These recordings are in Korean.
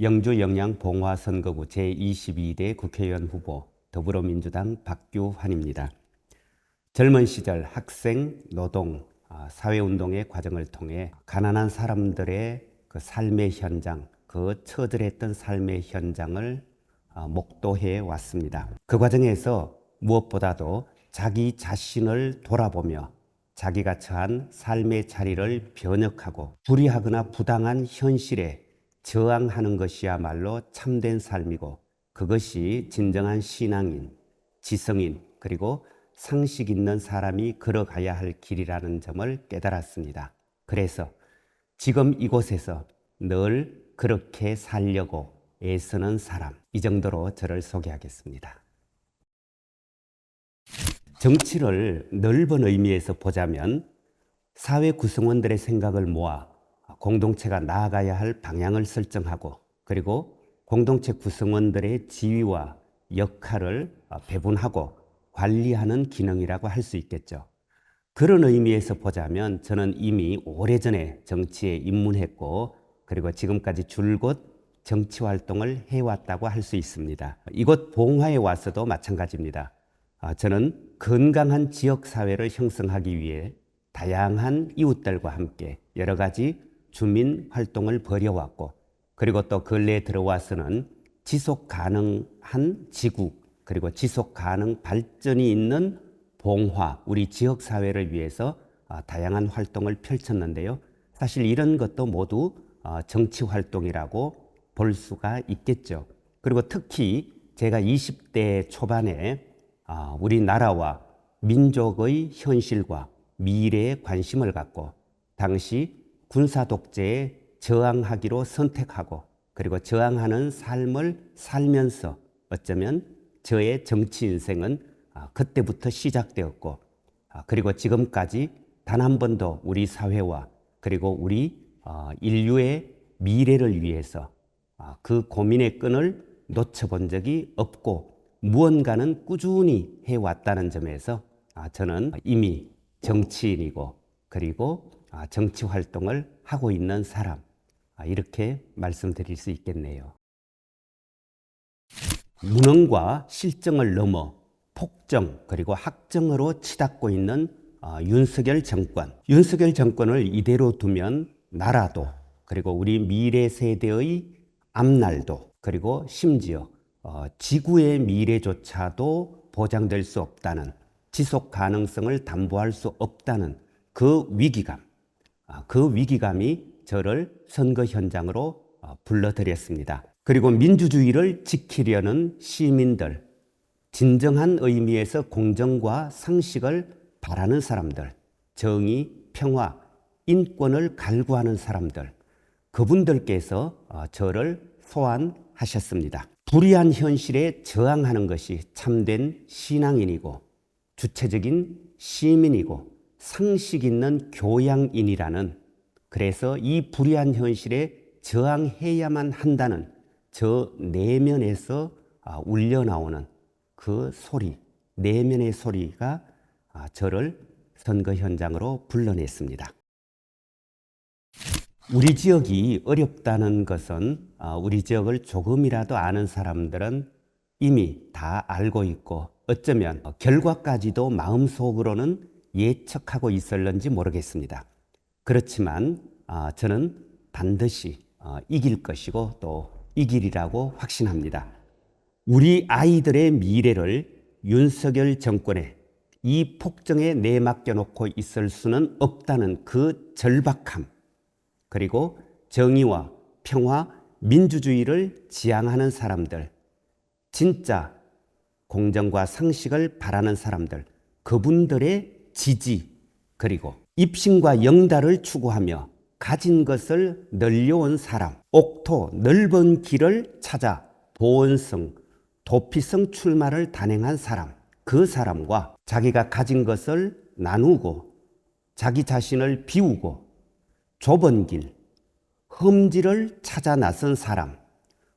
영주 영양 봉화선거구 제22대 국회의원 후보 더불어민주당 박규환입니다. 젊은 시절 학생, 노동, 사회운동의 과정을 통해 가난한 사람들의 그 삶의 현장, 그 처절했던 삶의 현장을 목도해 왔습니다. 그 과정에서 무엇보다도 자기 자신을 돌아보며 자기가 처한 삶의 자리를 변혁하고 불의하거나 부당한 현실에 저항하는 것이야말로 참된 삶이고, 그것이 진정한 신앙인, 지성인, 그리고 상식 있는 사람이 걸어가야 할 길이라는 점을 깨달았습니다. 그래서 지금 이곳에서 늘 그렇게 살려고 애쓰는 사람, 이 정도로 저를 소개하겠습니다. 정치를 넓은 의미에서 보자면 사회 구성원들의 생각을 모아 공동체가 나아가야 할 방향을 설정하고, 그리고 공동체 구성원들의 지위와 역할을 배분하고 관리하는 기능이라고 할 수 있겠죠. 그런 의미에서 보자면 저는 이미 오래전에 정치에 입문했고, 그리고 지금까지 줄곧 정치 활동을 해왔다고 할 수 있습니다. 이곳 봉화에 와서도 마찬가지입니다. 저는 건강한 지역사회를 형성하기 위해 다양한 이웃들과 함께 여러 가지 주민 활동을 벌여왔고, 그리고 또 근래에 들어와서는 지속 가능한 지구, 그리고 지속 가능 발전이 있는 봉화, 우리 지역사회를 위해서 다양한 활동을 펼쳤는데요. 사실 이런 것도 모두 정치 활동이라고 볼 수가 있겠죠. 그리고 특히 제가 20대 초반에 우리나라와 민족의 현실과 미래에 관심을 갖고 당시 군사 독재에 저항하기로 선택하고, 그리고 저항하는 삶을 살면서 어쩌면 저의 정치 인생은 그때부터 시작되었고, 그리고 지금까지 단 한 번도 우리 사회와 그리고 우리 인류의 미래를 위해서 그 고민의 끈을 놓쳐본 적이 없고, 무언가는 꾸준히 해왔다는 점에서 저는 이미 정치인이고, 그리고 정치 활동을 하고 있는 사람, 이렇게 말씀드릴 수 있겠네요. 무능과 실정을 넘어 폭정 그리고 학정으로 치닫고 있는 윤석열 정권. 윤석열 정권을 이대로 두면 나라도, 그리고 우리 미래 세대의 앞날도, 그리고 심지어 지구의 미래조차도 보장될 수 없다는, 지속 가능성을 담보할 수 없다는 그 위기감, 그 위기감이 저를 선거 현장으로 불러들였습니다. 그리고 민주주의를 지키려는 시민들, 진정한 의미에서 공정과 상식을 바라는 사람들, 정의, 평화, 인권을 갈구하는 사람들, 그분들께서 저를 소환하셨습니다. 불의한 현실에 저항하는 것이 참된 신앙인이고, 주체적인 시민이고, 상식 있는 교양인이라는, 그래서 이 불의한 현실에 저항해야만 한다는 저 내면에서 울려나오는 그 소리, 내면의 소리가 저를 선거 현장으로 불러냈습니다. 우리 지역이 어렵다는 것은 우리 지역을 조금이라도 아는 사람들은 이미 다 알고 있고, 어쩌면 결과까지도 마음속으로는 예측하고 있을는지 모르겠습니다. 그렇지만 저는 반드시 이길 것이고 또 이기리라고 확신합니다. 우리 아이들의 미래를 윤석열 정권에 이 폭정에 내맡겨 놓고 있을 수는 없다는 그 절박함, 그리고 정의와 평화, 민주주의를 지향하는 사람들, 진짜 공정과 상식을 바라는 사람들, 그분들의 지지, 그리고 입신과 영달을 추구하며 가진 것을 늘려온 사람, 옥토 넓은 길을 찾아 보온성, 도피성 출마를 단행한 사람, 그 사람과 자기가 가진 것을 나누고 자기 자신을 비우고 좁은 길, 험지를 찾아 나선 사람,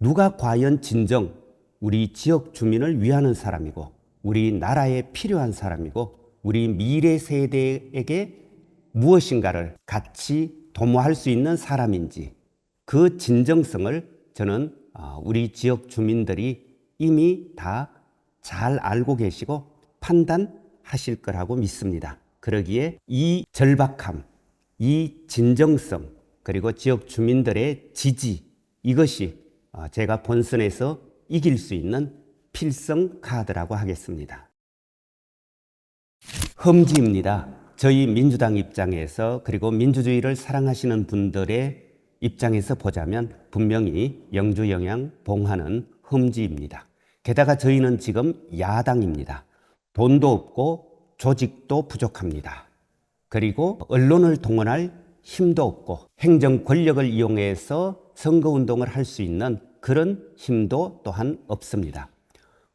누가 과연 진정 우리 지역 주민을 위하는 사람이고, 우리 나라에 필요한 사람이고, 우리 미래 세대에게 무엇인가를 같이 도모할 수 있는 사람인지, 그 진정성을 저는 우리 지역 주민들이 이미 다 잘 알고 계시고 판단하실 거라고 믿습니다. 그러기에 이 절박함, 이 진정성, 그리고 지역 주민들의 지지, 이것이 제가 본선에서 이길 수 있는 필성 카드라고 하겠습니다. 험지입니다. 저희 민주당 입장에서, 그리고 민주주의를 사랑하시는 분들의 입장에서 보자면 분명히 영주 영양 봉화는 험지입니다. 게다가 저희는 지금 야당입니다. 돈도 없고 조직도 부족합니다. 그리고 언론을 동원할 힘도 없고 행정 권력을 이용해서 선거운동을 할 수 있는 그런 힘도 또한 없습니다.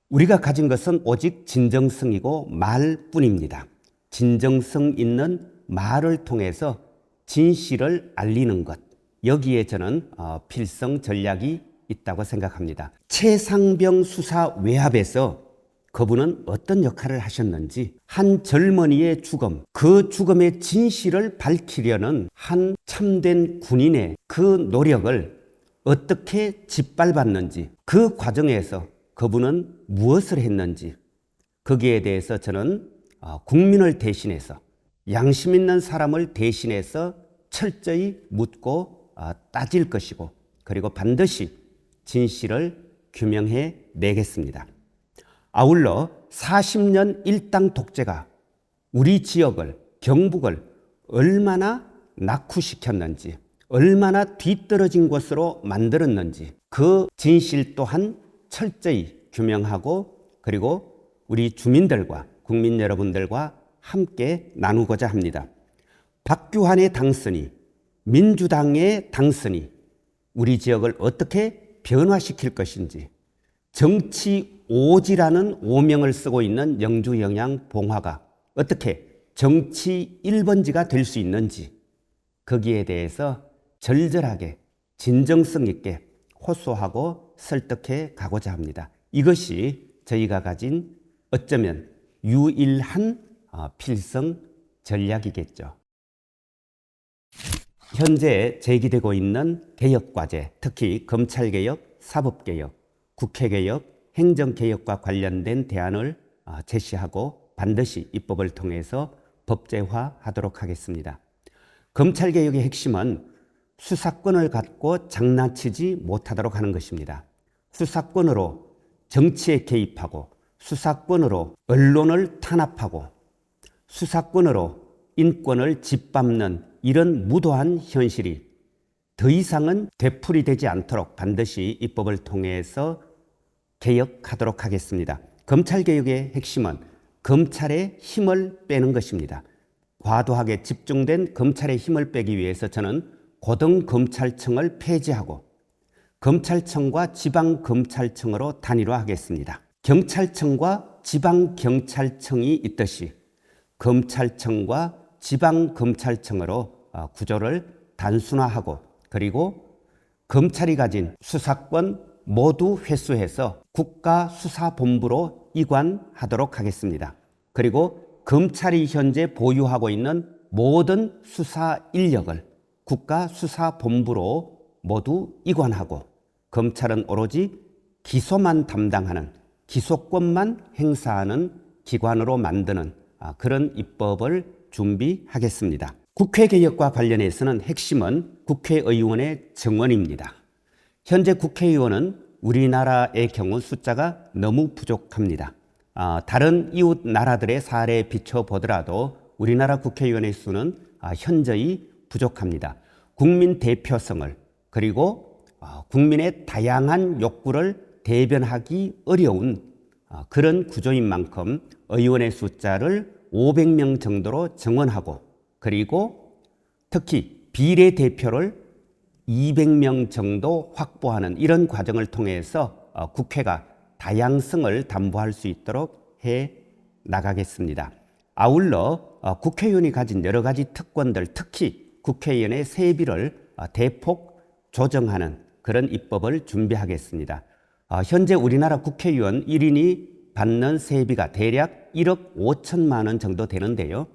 우리가 가진 것은 오직 진정성이고 말뿐입니다. 진정성 있는 말을 통해서 진실을 알리는 것, 여기에 저는 필성 전략이 있다고 생각합니다. 최상병 수사 외압에서 그분은 어떤 역할을 하셨는지, 한 젊은이의 죽음, 그 죽음의 진실을 밝히려는 한 참된 군인의 그 노력을 어떻게 짓밟았는지, 그 과정에서 그분은 무엇을 했는지, 거기에 대해서 저는 국민을 대신해서, 양심 있는 사람을 대신해서 철저히 묻고 따질 것이고, 그리고 반드시 진실을 규명해 내겠습니다. 아울러 40년 일당 독재가 우리 지역을, 경북을 얼마나 낙후시켰는지, 얼마나 뒤떨어진 곳으로 만들었는지, 그 진실 또한 철저히 규명하고, 그리고 우리 주민들과 국민 여러분들과 함께 나누고자 합니다. 박규환의 당선이, 민주당의 당선이 우리 지역을 어떻게 변화시킬 것인지, 정치 오지라는 오명을 쓰고 있는 영주 영양 봉화가 어떻게 정치 1번지가 될 수 있는지, 거기에 대해서 절절하게 진정성 있게 호소하고 설득해 가고자 합니다. 이것이 저희가 가진 어쩌면 유일한 필성 전략이겠죠. 현재 제기되고 있는 개혁과제, 특히 검찰개혁, 사법개혁, 국회개혁, 행정개혁과 관련된 대안을 제시하고 반드시 입법을 통해서 법제화하도록 하겠습니다. 검찰개혁의 핵심은 수사권을 갖고 장난치지 못하도록 하는 것입니다. 수사권으로 정치에 개입하고, 수사권으로 언론을 탄압하고, 수사권으로 인권을 짓밟는 이런 무도한 현실이 더 이상은 되풀이되지 않도록 반드시 입법을 통해서 개혁하도록 하겠습니다. 검찰개혁의 핵심은 검찰의 힘을 빼는 것입니다. 과도하게 집중된 검찰의 힘을 빼기 위해서 저는 고등검찰청을 폐지하고 검찰청과 지방검찰청으로 단일화하겠습니다. 경찰청과 지방경찰청이 있듯이 검찰청과 지방검찰청으로 구조를 단순화하고, 그리고 검찰이 가진 수사권 모두 회수해서 국가수사본부로 이관하도록 하겠습니다. 그리고 검찰이 현재 보유하고 있는 모든 수사 인력을 국가수사본부로 모두 이관하고, 검찰은 오로지 기소만 담당하는, 기소권만 행사하는 기관으로 만드는 그런 입법을 준비하겠습니다. 국회개혁과 관련해서는 핵심은 국회의원의 정원입니다. 현재 국회의원은 우리나라의 경우 숫자가 너무 부족합니다. 다른 이웃 나라들의 사례에 비춰보더라도 우리나라 국회의원의 수는 현저히 부족합니다. 국민 대표성을, 그리고 국민의 다양한 욕구를 대변하기 어려운 그런 구조인 만큼 의원의 숫자를 500명 정도로 정원하고, 그리고 특히 비례대표를 200명 정도 확보하는 이런 과정을 통해서 국회가 다양성을 담보할 수 있도록 해 나가겠습니다. 아울러 국회의원이 가진 여러 가지 특권들, 특히 국회의원의 세비를 대폭 조정하는 그런 입법을 준비하겠습니다. 현재 우리나라 국회의원 1인이 받는 세비가 대략 1억 5천만 원 정도 되는데요.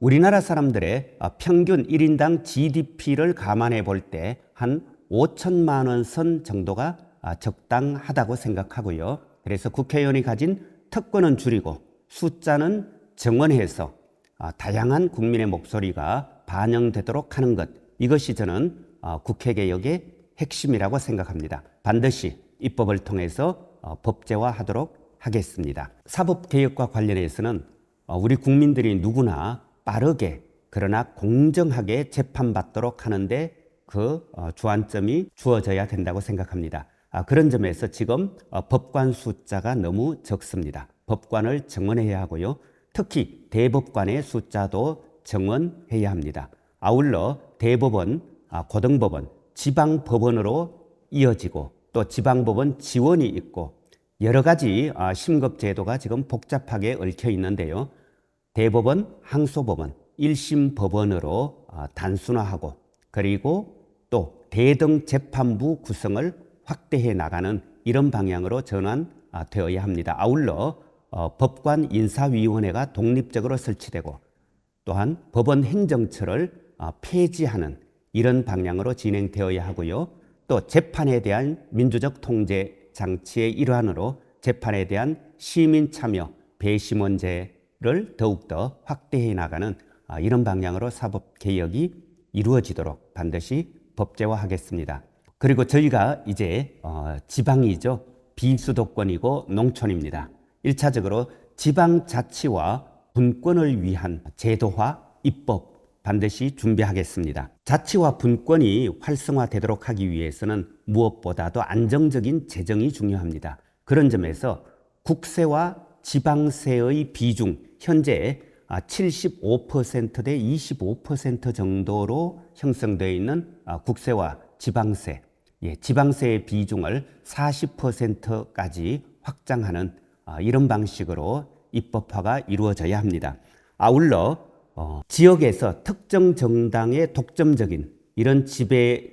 우리나라 사람들의 평균 1인당 GDP를 감안해 볼 때 한 5천만 원 선 정도가 적당하다고 생각하고요. 그래서 국회의원이 가진 특권은 줄이고 숫자는 정원해서 다양한 국민의 목소리가 반영되도록 하는 것, 이것이 저는 국회개혁의 핵심이라고 생각합니다. 반드시 입법을 통해서 법제화하도록 하겠습니다. 사법개혁과 관련해서는 우리 국민들이 누구나 빠르게 그러나 공정하게 재판받도록 하는데 그 주안점이 주어져야 된다고 생각합니다. 그런 점에서 지금 법관 숫자가 너무 적습니다. 법관을 정원해야 하고요. 특히 대법관의 숫자도 정원해야 합니다. 아울러 대법원, 고등법원, 지방법원으로 이어지고 또 지방법원 지원이 있고 여러 가지 심급제도가 지금 복잡하게 얽혀 있는데요. 대법원, 항소법원, 1심 법원으로 단순화하고 그리고 또 대등 재판부 구성을 확대해 나가는 이런 방향으로 전환되어야 합니다. 아울러 법관 인사위원회가 독립적으로 설치되고 또한 법원 행정처를 폐지하는 이런 방향으로 진행되어야 하고요. 또 재판에 대한 민주적 통제 장치의 일환으로 재판에 대한 시민 참여 배심원제를 더욱더 확대해 나가는 이런 방향으로 사법개혁이 이루어지도록 반드시 법제화하겠습니다. 그리고 저희가 이제 지방이죠. 비수도권이고 농촌입니다. 1차적으로 지방자치와 분권을 위한 제도화, 입법 반드시 준비하겠습니다. 자치와 분권이 활성화되도록 하기 위해서는 무엇보다도 안정적인 재정이 중요합니다. 그런 점에서 국세와 지방세의 비중 현재 75%대 25% 정도로 형성되어 있는 국세와 지방세, 지방세의 비중을 40%까지 확장하는 이런 방식으로 입법화가 이루어져야 합니다. 아울러 지역에서 특정 정당의 독점적인 이런 지배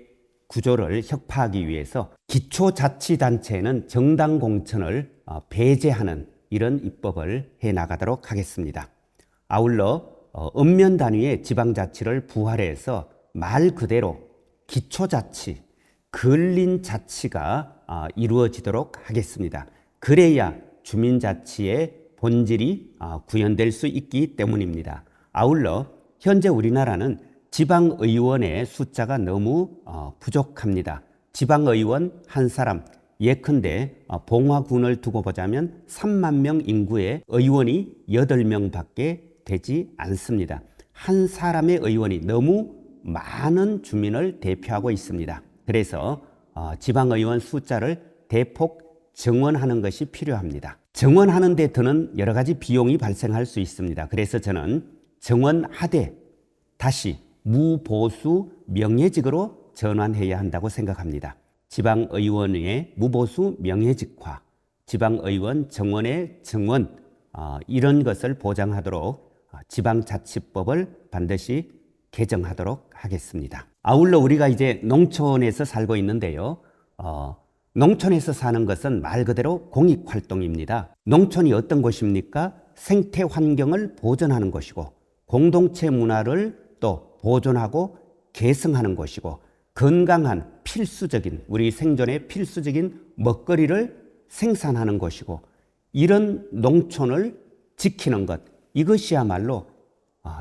구조를 혁파하기 위해서 기초자치단체는 정당 공천을 배제하는 이런 입법을 해나가도록 하겠습니다. 아울러 읍면 단위의 지방자치를 부활해서 말 그대로 기초자치, 근린자치가 이루어지도록 하겠습니다. 그래야 주민자치의 본질이 구현될 수 있기 때문입니다. 아울러 현재 우리나라는 지방의원의 숫자가 너무 부족합니다. 지방의원 한 사람, 예컨대 봉화군을 두고 보자면 3만 명 인구의 의원이 8명밖에 되지 않습니다. 한 사람의 의원이 너무 많은 주민을 대표하고 있습니다. 그래서 지방의원 숫자를 대폭 정원하는 것이 필요합니다. 정원하는 데 드는 여러 가지 비용이 발생할 수 있습니다. 그래서 저는 정원하되 다시 무보수 명예직으로 전환해야 한다고 생각합니다. 지방의원의 무보수 명예직화, 지방의원 정원의 정원 이런 것을 보장하도록 지방자치법을 반드시 개정하도록 하겠습니다. 아울러 우리가 이제 농촌에서 살고 있는데요. 농촌에서 사는 것은 말 그대로 공익활동입니다. 농촌이 어떤 곳입니까? 생태 환경을 보존하는 곳이고 공동체 문화를 또 보존하고 계승하는 곳이고 건강한 필수적인 우리 생존의 필수적인 먹거리를 생산하는 곳이고 이런 농촌을 지키는 것 이것이야말로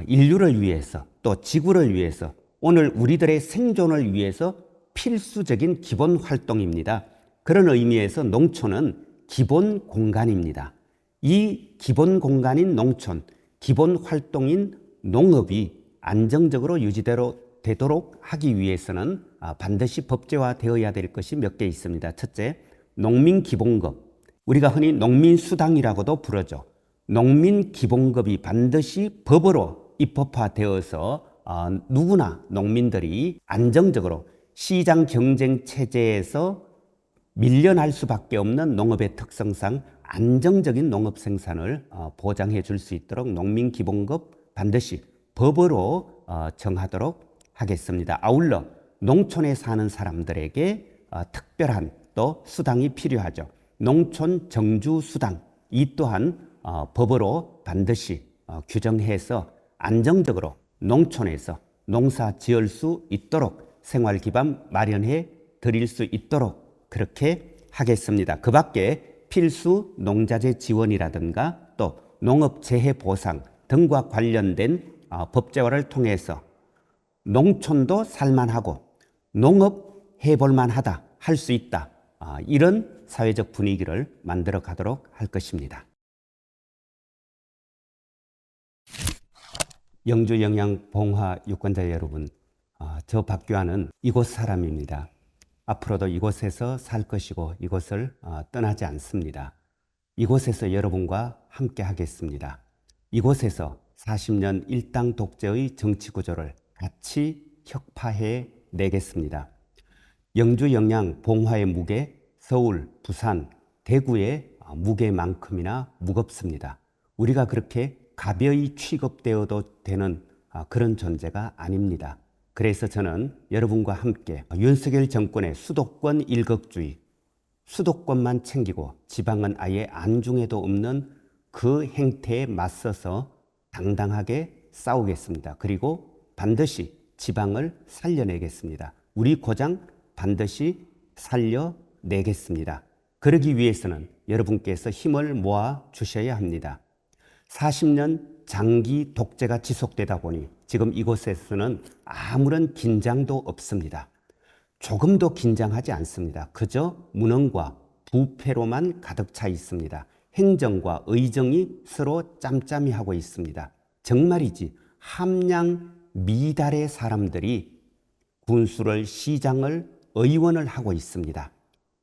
인류를 위해서 또 지구를 위해서 오늘 우리들의 생존을 위해서 필수적인 기본 활동입니다. 그런 의미에서 농촌은 기본 공간입니다. 이 기본 공간인 농촌, 기본 활동인 농업이 안정적으로 유지되도록 하기 위해서는 반드시 법제화되어야 될 것이 몇 개 있습니다. 첫째, 농민기본급. 우리가 흔히 농민수당이라고도 부르죠. 농민기본급이 반드시 법으로 입법화되어서 누구나 농민들이 안정적으로 시장 경쟁 체제에서 밀려날 수밖에 없는 농업의 특성상 안정적인 농업 생산을 보장해 줄 수 있도록 농민기본급 반드시 법으로 정하도록 하겠습니다. 아울러 농촌에 사는 사람들에게 특별한 또 수당이 필요하죠. 농촌 정주수당 이 또한 법으로 반드시 규정해서 안정적으로 농촌에서 농사 지을 수 있도록 생활기반 마련해 드릴 수 있도록 그렇게 하겠습니다. 그 밖에 필수 농자재 지원이라든가 또 농업재해 보상 등과 관련된 법제화를 통해서 농촌도 살만하고 농업 해볼만하다, 할 수 있다, 이런 사회적 분위기를 만들어 가도록 할 것입니다. 영주 영양 봉화 유권자 여러분, 저 박규환은 이곳 사람입니다. 앞으로도 이곳에서 살 것이고 이곳을 떠나지 않습니다. 이곳에서 여러분과 함께 하겠습니다. 이곳에서 40년 일당 독재의 정치 구조를 같이 혁파해 내겠습니다. 영주 영양 봉화의 무게, 서울, 부산, 대구의 무게만큼이나 무겁습니다. 우리가 그렇게 가벼이 취급되어도 되는 그런 존재가 아닙니다. 그래서 저는 여러분과 함께 윤석열 정권의 수도권 일극주의, 수도권만 챙기고 지방은 아예 안중에도 없는 그 행태에 맞서서 당당하게 싸우겠습니다. 그리고 반드시 지방을 살려내겠습니다. 우리 고장 반드시 살려내겠습니다. 그러기 위해서는 여러분께서 힘을 모아 주셔야 합니다. 40년 장기 독재가 지속되다 보니 지금 이곳에서는 아무런 긴장도 없습니다. 조금도 긴장하지 않습니다. 그저 무능과 부패로만 가득 차 있습니다. 행정과 의정이 서로 짬짬이 하고 있습니다. 정말이지 함량 미달의 사람들이 군수를, 시장을, 의원을 하고 있습니다.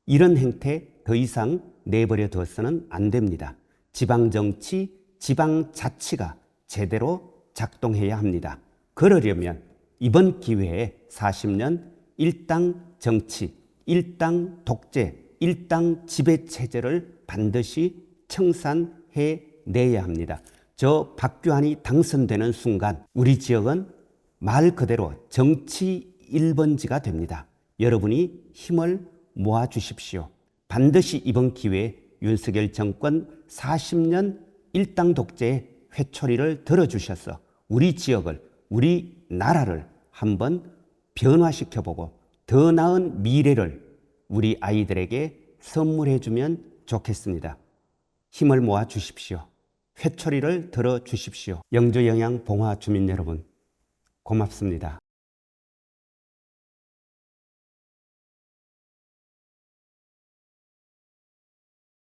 이런 행태 더 이상 내버려 둬서는 안 됩니다. 지방정치, 지방자치가 제대로 작동해야 합니다. 그러려면 이번 기회에 40년 일당 정치, 일당 독재, 일당 지배체제를 반드시 청산해 내야 합니다. 저 박규환이 당선되는 순간 우리 지역은 말 그대로 정치 1번지가 됩니다. 여러분이 힘을 모아 주십시오. 반드시 이번 기회에 윤석열 정권 40년 일당 독재의 회초리를 들어주셔서 우리 지역을, 우리 나라를 한번 변화시켜보고 더 나은 미래를 우리 아이들에게 선물해주면 좋겠습니다. 힘을 모아 주십시오. 회초리를 들어 주십시오. 영주 영양 봉화 주민 여러분, 고맙습니다.